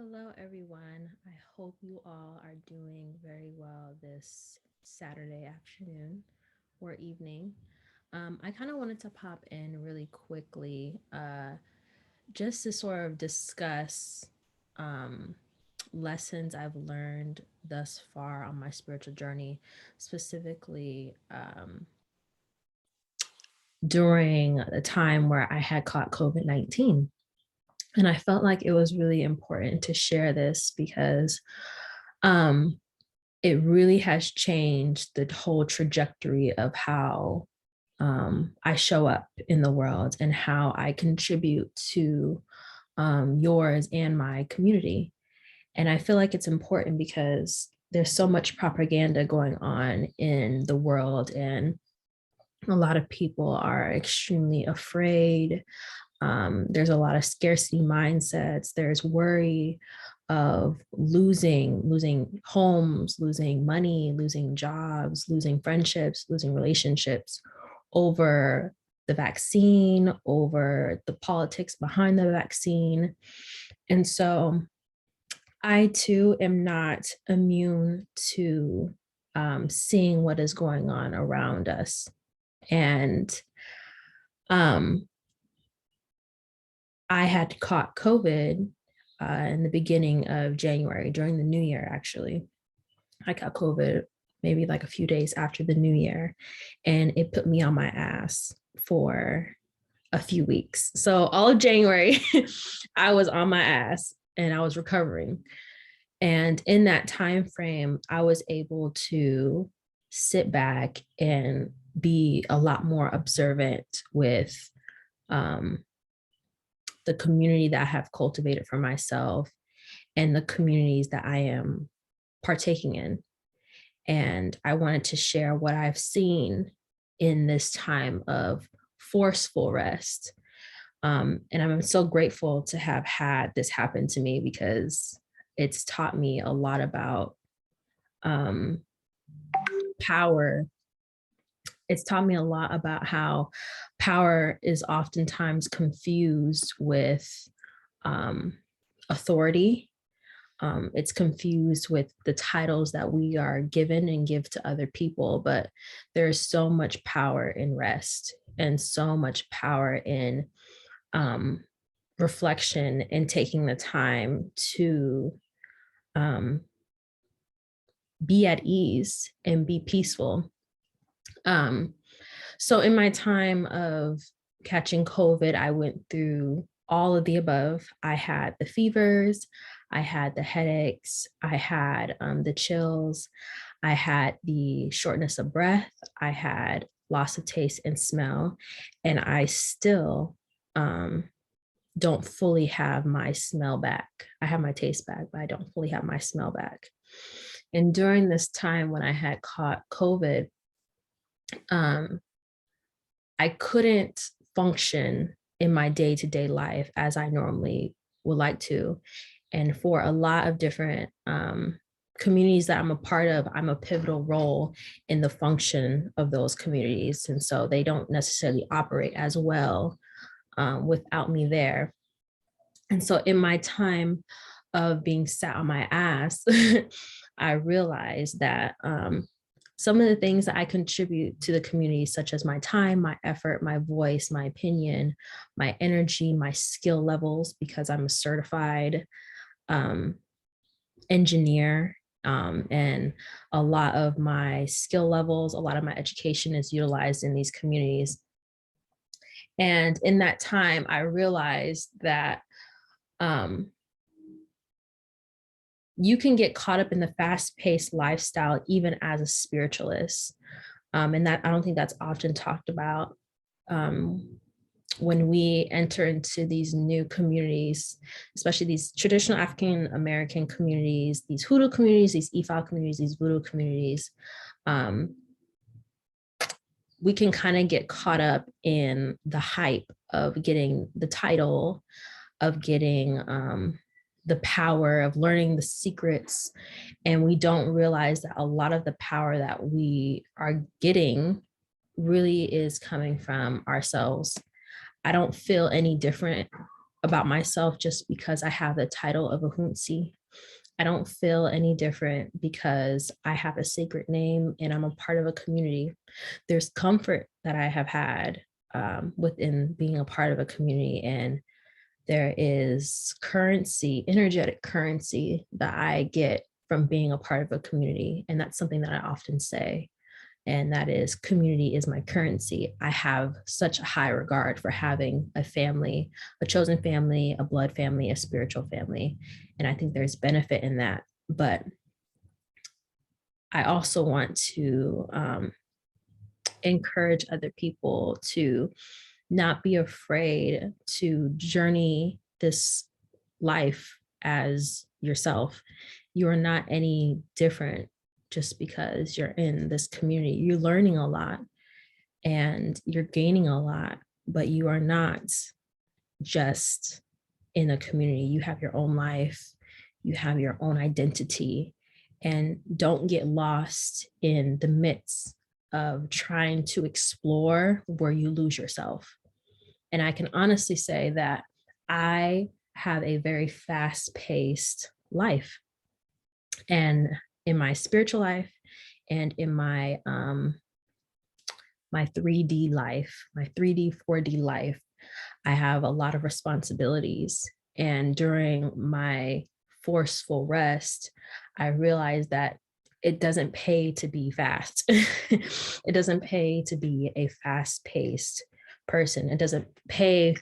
Hello, everyone. I hope you all are doing very well this Saturday afternoon or evening. I kind of wanted to pop in really quickly just to sort of discuss um, lessons I've learned thus far on my spiritual journey, specifically during a time where I had caught COVID-19. And I felt like it was really important to share this because um, it really has changed the whole trajectory of how I show up in the world and how I contribute to yours and my community. And I feel like it's important because there's so much propaganda going on in the world, and a lot of people are extremely afraid. There's a lot of scarcity mindsets. There's worry of losing homes, losing money, losing jobs, losing friendships, losing relationships over the vaccine, over the politics behind the vaccine. And so I too am not immune to seeing what is going on around us. And um, I had caught COVID in the beginning of January during the new year, actually. I got COVID maybe like a few days after the new year, and it put me on my ass for a few weeks. So all of January, I was on my ass and I was recovering. And in that time frame, I was able to sit back and be a lot more observant with um, the community that I have cultivated for myself and the communities that I am partaking in. And I wanted to share what I've seen in this time of forceful rest. And I'm so grateful to have had this happen to me because it's taught me a lot about um, power. It's taught me a lot about how power is oftentimes confused with um, authority. It's confused with the titles that we are given and give to other people, but there's so much power in rest and so much power in um, reflection and taking the time to um, be at ease and be peaceful. Um, so, in my time of catching COVID, I went through all of the above. I had the fevers, I had the headaches, I had the chills, I had the shortness of breath, I had loss of taste and smell, and I still um, don't fully have my smell back. I have my taste back, but I don't fully have my smell back. And during this time when I had caught COVID, um, I couldn't function in my day to day life as I normally would like to. And for a lot of different communities that I'm a part of, I'm a pivotal role in the function of those communities. And so they don't necessarily operate as well without me there. And so in my time of being sat on my ass, I realized that some of the things that I contribute to the community, such as my time, my effort, my voice, my opinion, my energy, my skill levels, because I'm a certified um, engineer. And a lot of my skill levels, a lot of my education is utilized in these communities. And in that time, I realized that um, you can get caught up in the fast-paced lifestyle even as a spiritualist, and that I don't think that's often talked about when we enter into these new communities, especially these traditional African American communities, these Hutu communities, these Ifa communities, these Voodoo communities. Um, we can kind of get caught up in the hype of getting the title, of getting the power, of learning the secrets. And we don't realize that a lot of the power that we are getting really is coming from ourselves. I don't feel any different about myself just because I have the title of a Hunsi. I don't feel any different because I have a sacred name and I'm a part of a community. There's comfort that I have had within being a part of a community, and there is currency, energetic currency that I get from being a part of a community. And that's something that I often say. And that is, community is my currency. I have such a high regard for having a family, a chosen family, a blood family, a spiritual family. And I think there's benefit in that. But I also want to encourage other people to not be afraid to journey this life as yourself. You are not any different just because you're in this community. You're learning a lot and you're gaining a lot, but you are not just in a community. You have your own life, you have your own identity, and don't get lost in the midst of trying to explore where you lose yourself. And I can honestly say that I have a very fast paced life. And in my spiritual life and in my 3D life, my 3D, 4D life, I have a lot of responsibilities. And during my forceful rest, I realized that it doesn't pay to be fast. It doesn't pay to be a fast paced person. It doesn't pay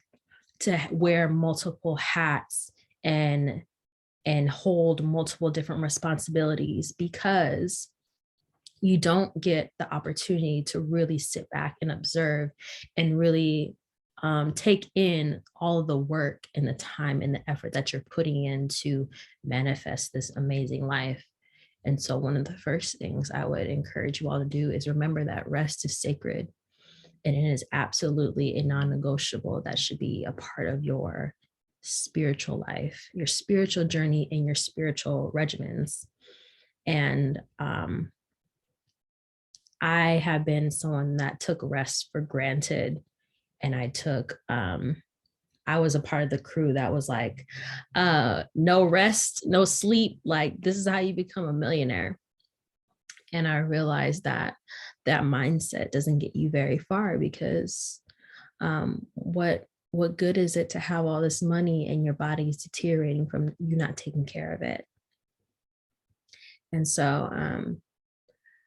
to wear multiple hats and hold multiple different responsibilities, because you don't get the opportunity to really sit back and observe and really take in all of the work and the time and the effort that you're putting in to manifest this amazing life. And so one of the first things I would encourage you all to do is remember that rest is sacred, and it is absolutely a non-negotiable that should be a part of your spiritual life, your spiritual journey, and your spiritual regimens. And I have been someone that took rest for granted, and I was a part of the crew that was like, no rest, no sleep, like this is how you become a millionaire. And I realized that that mindset doesn't get you very far, because what good is it to have all this money and your body is deteriorating from you not taking care of it? And so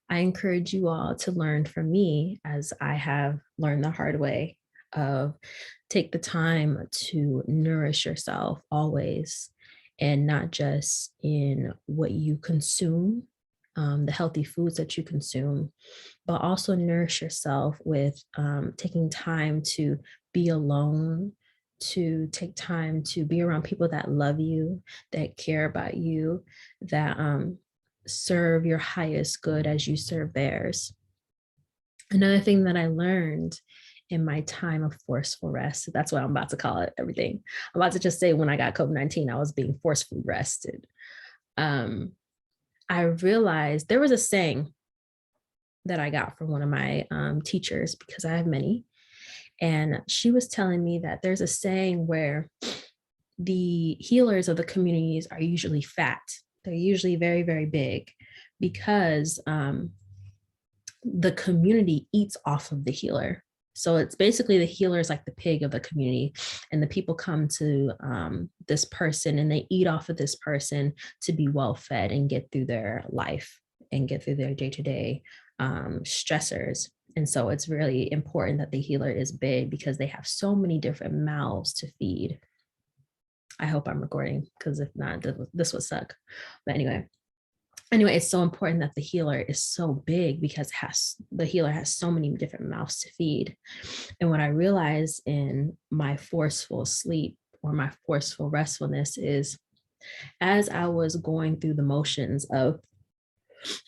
I encourage you all to learn from me, as I have learned the hard way, of take the time to nourish yourself always, and not just in what you consume, the healthy foods that you consume, but also nourish yourself with taking time to be alone, to take time to be around people that love you, that care about you, that serve your highest good as you serve theirs. Another thing that I learned in my time of forceful rest, that's what I'm about to call it, everything. I'm about to just say, when I got COVID-19, I was being forcefully rested. I realized there was a saying that I got from one of my teachers, because I have many. And she was telling me that there's a saying where the healers of the communities are usually fat. They're usually very, very big, because the community eats off of the healer. So it's basically the healer is like the pig of the community, and the people come to this person and they eat off of this person to be well fed and get through their life and get through their day-to-day stressors. And so it's really important that the healer is big, because they have so many different mouths to feed. I hope I'm recording, because if not, this would suck. But anyway, it's so important that the healer is so big, because the healer has so many different mouths to feed. And what I realized in my forceful sleep, or my forceful restfulness, is as I was going through the motions of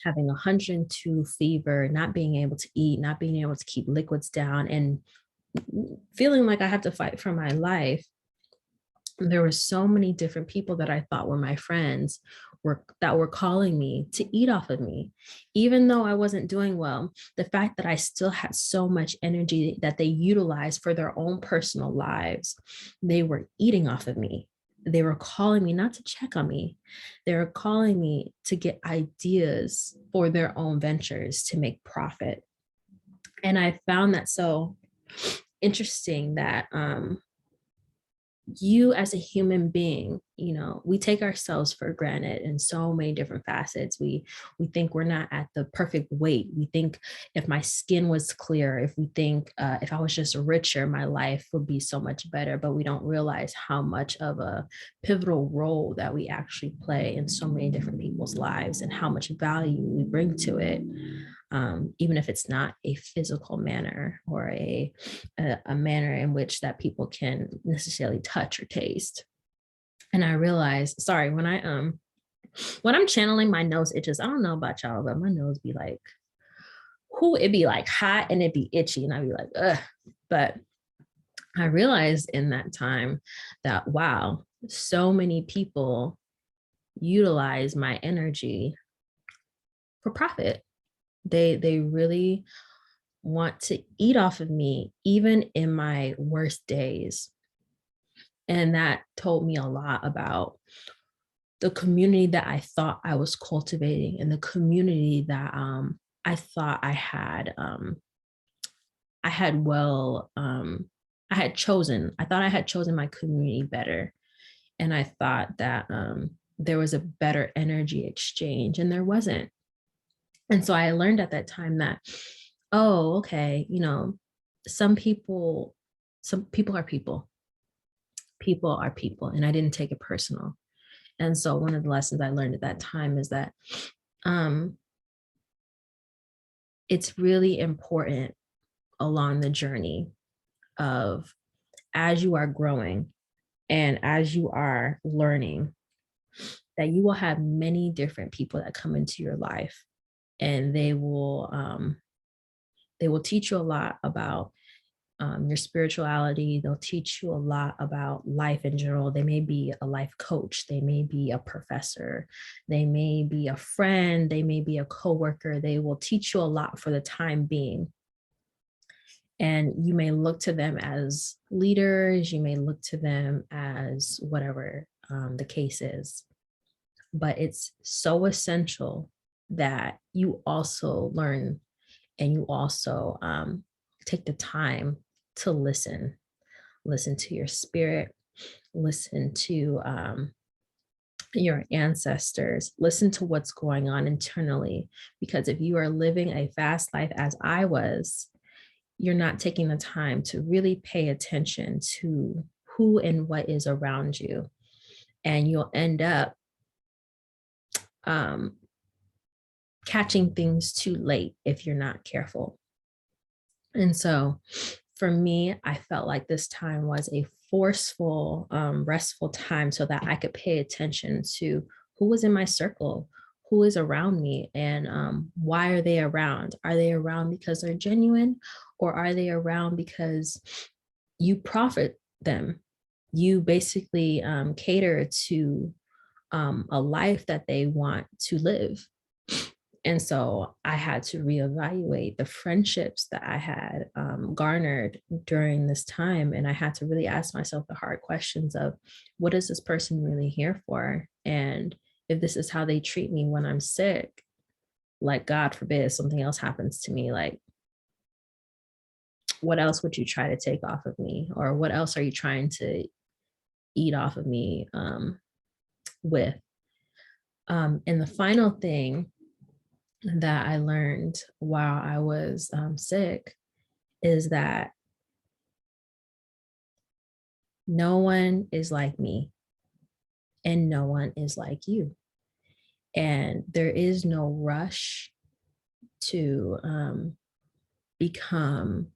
having 102 fever, not being able to eat, not being able to keep liquids down, and feeling like I have to fight for my life, there were so many different people that I thought were my friends were calling me to eat off of me. Even though I wasn't doing well, the fact that I still had so much energy that they utilized for their own personal lives, they were eating off of me. They were calling me not to check on me. They were calling me to get ideas for their own ventures to make profit. And I found that so interesting that you as a human being, we take ourselves for granted in so many different facets. We think we're not at the perfect weight. We think if my skin was clear, if we think if I was just richer, my life would be so much better. But we don't realize how much of a pivotal role that we actually play in so many different people's lives and how much value we bring to it. Even if it's not a physical manner or a manner in which that people can necessarily touch or taste. And I realized, sorry, when I'm channeling, my nose itches. I don't know about y'all, but my nose be like, it'd be like hot and it'd be itchy, and I'd be like, ugh. But I realized in that time that, wow, so many people utilize my energy for profit. They really want to eat off of me, even in my worst days. And that told me a lot about the community that I thought I was cultivating and the community that I thought I had I thought I had chosen my community better. And I thought that there was a better energy exchange, and there wasn't. And so I learned at that time that, oh, okay, some people are people. People are people. And I didn't take it personal. And so one of the lessons I learned at that time is that it's really important along the journey of, as you are growing and as you are learning, that you will have many different people that come into your life, and they will teach you a lot about your spirituality. They'll teach you a lot about life in general. They may be a life coach. They may be a professor. They may be a friend. They may be a coworker. They will teach you a lot for the time being. And you may look to them as leaders. You may look to them as whatever the case is. But it's so essential that you also learn and you also take the time to listen to your spirit, listen to your ancestors, listen to what's going on internally. Because if you are living a fast life as I was, you're not taking the time to really pay attention to who and what is around you. And you'll end up catching things too late if you're not careful. And so for me, I felt like this time was a forceful, restful time so that I could pay attention to who was in my circle, who is around me, and why are they around? Are they around because they're genuine, or are they around because you profit them? You basically cater to a life that they want to live. And so I had to reevaluate the friendships that I had garnered during this time. And I had to really ask myself the hard questions of, what is this person really here for? And if this is how they treat me when I'm sick, like, God forbid something else happens to me, like, what else would you try to take off of me? Or what else are you trying to eat off of me with? And the final thing that I learned while I was sick is that no one is like me and no one is like you. And there is no rush to become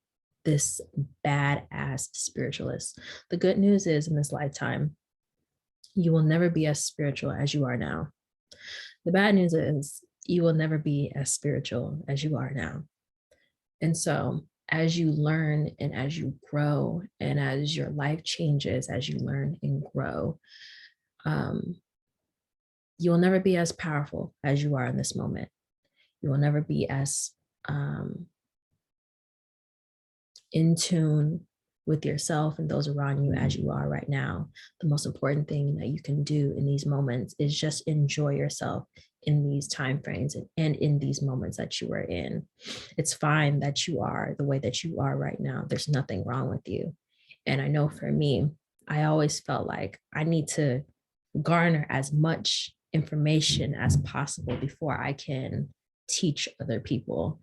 this badass spiritualist. The good news is, in this lifetime, you will never be as spiritual as you are now. The bad news is, you will never be as spiritual as you are now. And so as you learn and as you grow and as your life changes, as you learn and grow, You will never be as powerful as you are in this moment. You will never be as in tune with yourself and those around you as you are right now. The most important thing that you can do in these moments is just enjoy yourself in these time frames and in these moments that you are in. It's fine that you are the way that you are right now. There's nothing wrong with you. And I know for me, I always felt like I need to garner as much information as possible before I can teach other people.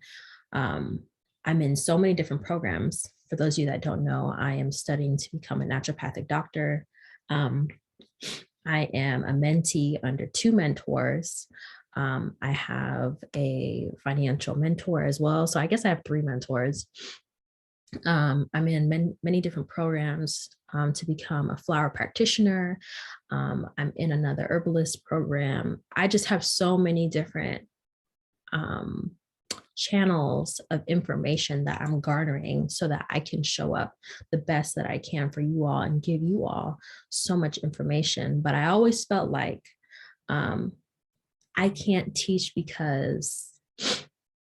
Um, I'm in so many different programs. For those of you that don't know, I am studying to become a naturopathic doctor. Um, I am a mentee under 2 mentors. I have a financial mentor as well. So I guess I have 3 mentors. I'm in many different programs to become a flower practitioner. I'm in another herbalist program. I just have so many different um, channels of information that I'm garnering so that I can show up the best that I can for you all and give you all so much information. But I always felt like um, I can't teach because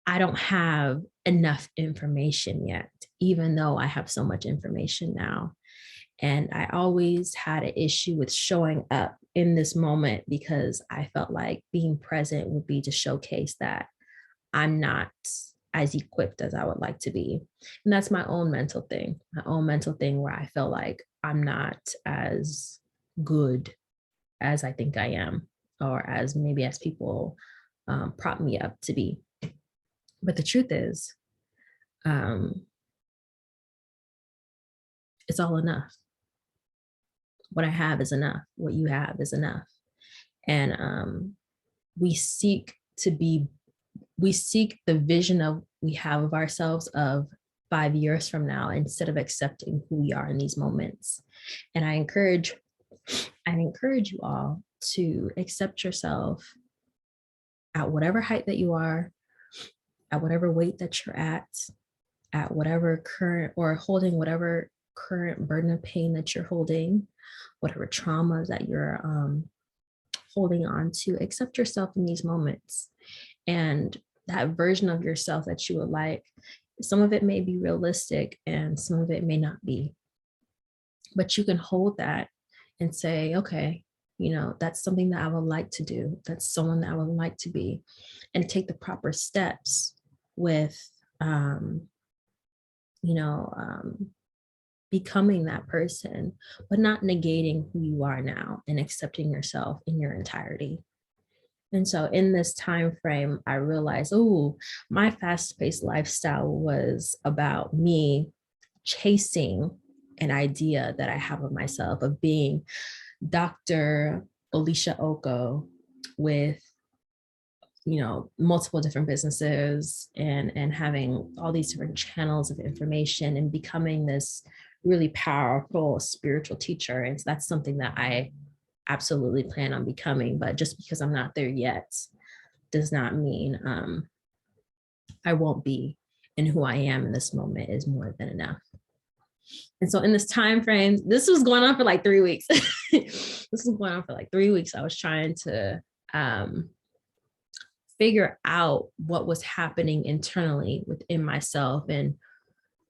I don't have enough information yet, even though I have so much information now. And I always had an issue with showing up in this moment because I felt like being present would be to showcase that I'm not as equipped as I would like to be. And that's my own mental thing where I feel like I'm not as good as I think I am, or as maybe as people prop me up to be. But the truth is, um, it's all enough. What I have is enough. What you have is enough. And we seek to be, we seek the vision of we have of ourselves of 5 years from now instead of accepting who we are in these moments. And I encourage you all to accept yourself at whatever height that you are, at whatever weight that you're at whatever current or holding whatever current burden of pain that you're holding, whatever traumas that you're holding on to. Accept yourself in these moments. And that version of yourself that you would like, some of it may be realistic and some of it may not be. But you can hold that and say, okay, you know, that's something that I would like to do. That's someone that I would like to be, and take the proper steps with, you know, becoming that person, but not negating who you are now and accepting yourself in your entirety. And so in this time frame, I realized, oh, my fast-paced lifestyle was about me chasing an idea that I have of myself of being Dr. Alicia Oko with, you know, multiple different businesses and having all these different channels of information and becoming this really powerful spiritual teacher. And so that's something that I absolutely plan on becoming. But just because I'm not there yet does not mean I won't be. And who I am in this moment is more than enough. And so in this time frame, this was going on for like 3 weeks. This was going on for like 3 weeks. I was trying to figure out what was happening internally within myself and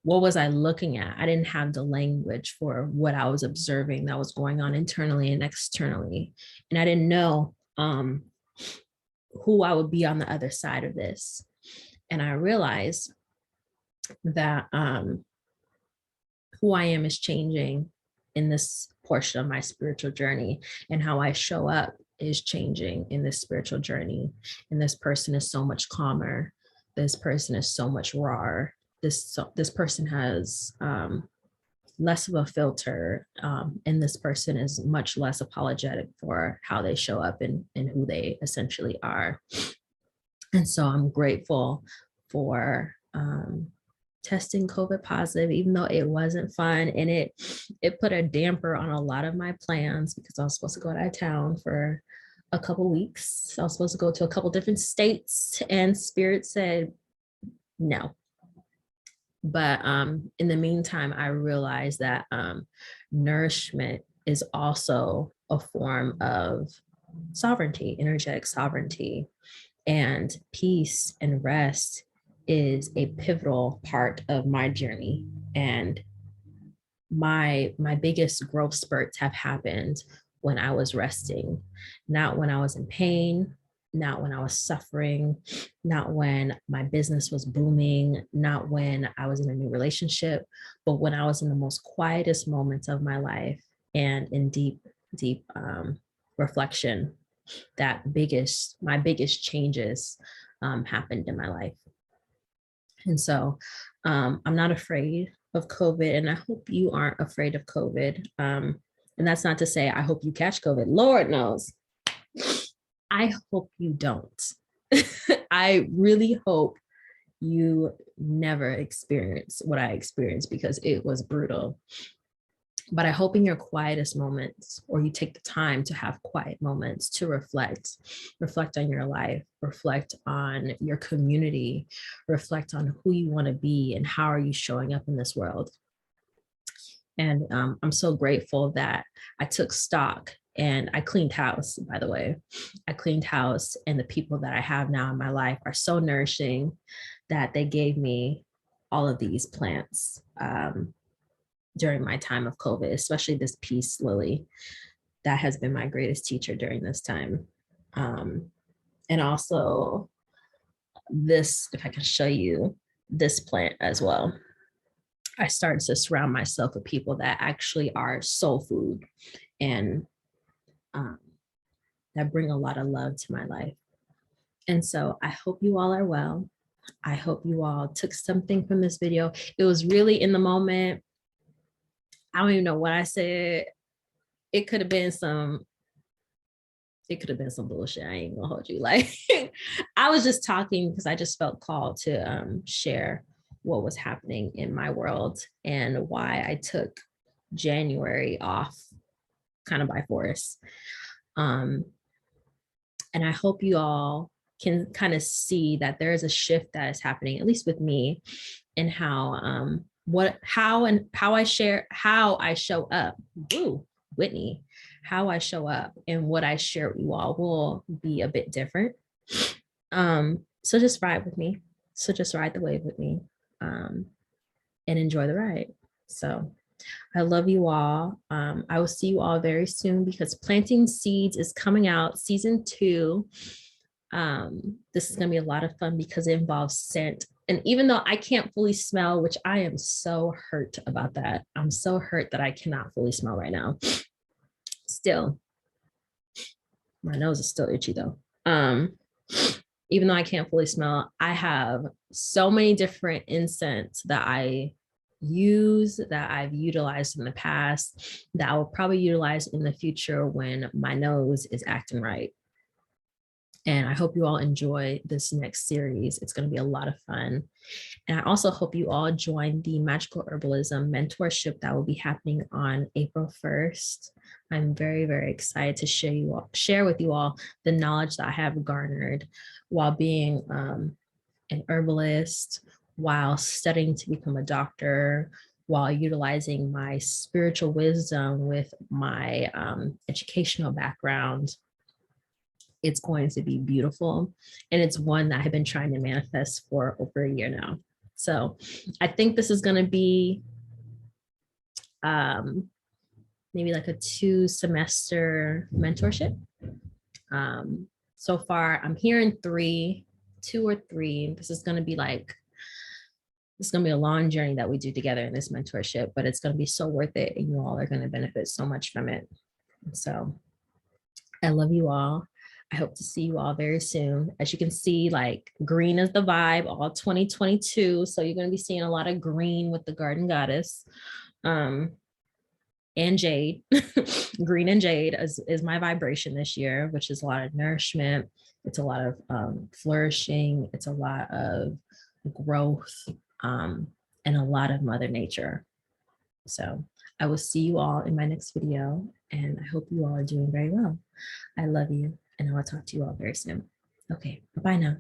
what was I looking at. I didn't have the language for what I was observing that was going on internally and externally. And I didn't know who I would be on the other side of this. And I realized that who I am is changing in this portion of my spiritual journey, and how I show up is changing in this spiritual journey. And this person is so much calmer. This person is so much rawer. This person has less of a filter, and this person is much less apologetic for how they show up and who they essentially are. And so I'm grateful for testing COVID positive, even though it wasn't fun, and it put a damper on a lot of my plans because I was supposed to go out of town for a couple weeks. I was supposed to go to a couple different states, and Spirit said no. But in the meantime, I realized that nourishment is also a form of sovereignty, energetic sovereignty. And peace and rest is a pivotal part of my journey. And my biggest growth spurts have happened when I was resting, not when I was in pain, not when I was suffering, not when my business was booming, not when I was in a new relationship, but when I was in the most quietest moments of my life and in deep, deep reflection. My biggest changes happened in my life. And so I'm not afraid of COVID, and I hope you aren't afraid of COVID. And that's not to say I hope you catch COVID. Lord knows. I hope you don't. I really hope you never experience what I experienced because it was brutal. But I hope in your quietest moments, or you take the time to have quiet moments to reflect on your life, reflect on your community, reflect on who you want to be and how are you showing up in this world. And I'm so grateful that I took stock and I cleaned house, by the way. I cleaned house, and the people that I have now in my life are so nourishing that they gave me all of these plants. During my time of COVID, especially this peace lily that has been my greatest teacher during this time. And also this, if I can show you this plant as well. I started to surround myself with people that actually are soul food and that bring a lot of love to my life. And so I hope you all are well. I hope you all took something from this video. It was really in the moment. I don't even know what I said. It could have been some bullshit. I ain't gonna hold you. Like I was just talking because I just felt called to share what was happening in my world and why I took January off kind of by force. And I hope you all can kind of see that there is a shift that is happening, at least with me, in how how I show up. Ooh, Whitney, how I show up and what I share with you all will be a bit different. So just ride with me. So just ride the wave with me and enjoy the ride. So I love you all. I will see you all very soon because Planting Seeds is coming out, season 2. This is going to be a lot of fun because it involves scent. And even though I can't fully smell, which I am so hurt about that, I'm so hurt that I cannot fully smell right now. Still, my nose is still itchy though. Even though I can't fully smell, I have so many different incense that I use, that I've utilized in the past, that I will probably utilize in the future when my nose is acting right. And I hope you all enjoy this next series. It's going to be a lot of fun. And I also hope you all join the Magical Herbalism mentorship that will be happening on April 1st. I'm very, very excited to share with you all the knowledge that I have garnered while being an herbalist, while studying to become a doctor, while utilizing my spiritual wisdom with my educational background. It's going to be beautiful. And it's one that I've been trying to manifest for over a year now. So I think this is going to be maybe like a 2-semester mentorship. So far, I'm hearing 2 or 3. This is going to be a long journey that we do together in this mentorship, but it's going to be so worth it. And you all are going to benefit so much from it. So I love you all. I hope to see you all very soon. As you can see, like green is the vibe, all 2022. So you're going to be seeing a lot of green with the Garden Goddess. And jade. Green and jade is my vibration this year, which is a lot of nourishment. It's a lot of flourishing. It's a lot of growth and a lot of Mother Nature. So I will see you all in my next video, and I hope you all are doing very well. I love you, and I will talk to you all very soon. Okay, bye-bye now.